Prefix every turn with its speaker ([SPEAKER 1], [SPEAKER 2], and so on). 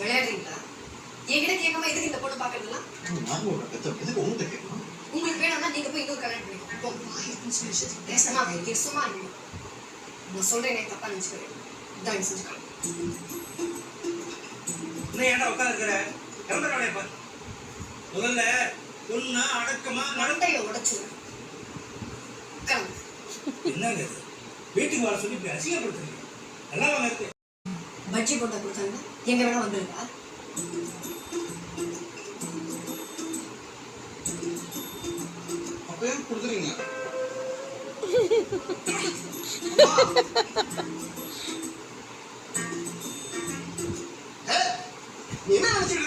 [SPEAKER 1] விளையாடுறீங்களா? என்கிட்ட கேட்காம எதுக்கு இந்த பொண்ணு பாக்குறதுலாம்?
[SPEAKER 2] எதுக்கு உங்ககிட்ட கேட்கணும்?
[SPEAKER 1] உங்களுக்கு வேணும்னா நீங்க போய் இன்னொரு கல்யாணம் பண்ணிக்கோங்க. பேசாம அவங்க சும்மா இருங்க. நான் சொல்றேன் எனக்கு தப்பா நினைச்சுக்கிறேன். இதான் செஞ்சுக்கலாம்.
[SPEAKER 3] இன்னும் ஏன்டா உட்காந்துருக்கிற? கிளம்புறவனே பாரு. முதல்ல பொண்ணா அடக்கமா
[SPEAKER 1] மண்டையை உடைச்சுடுறேன். கிளம்பு.
[SPEAKER 3] என்னங்க இது? வீட்டுக்கு வர சொல்லி இப்படி அசிங்கப்படுத்துறீங்க. நல்லா வாங்க இருக்கு.
[SPEAKER 1] பஜ்ஜி போட்டா கொடுத்தாங்க எங்க வேணா வந்துருக்கா?
[SPEAKER 2] அப்பயே கொடுக்குறீங்க.
[SPEAKER 4] நீ என்ன நினைச்சிட்டு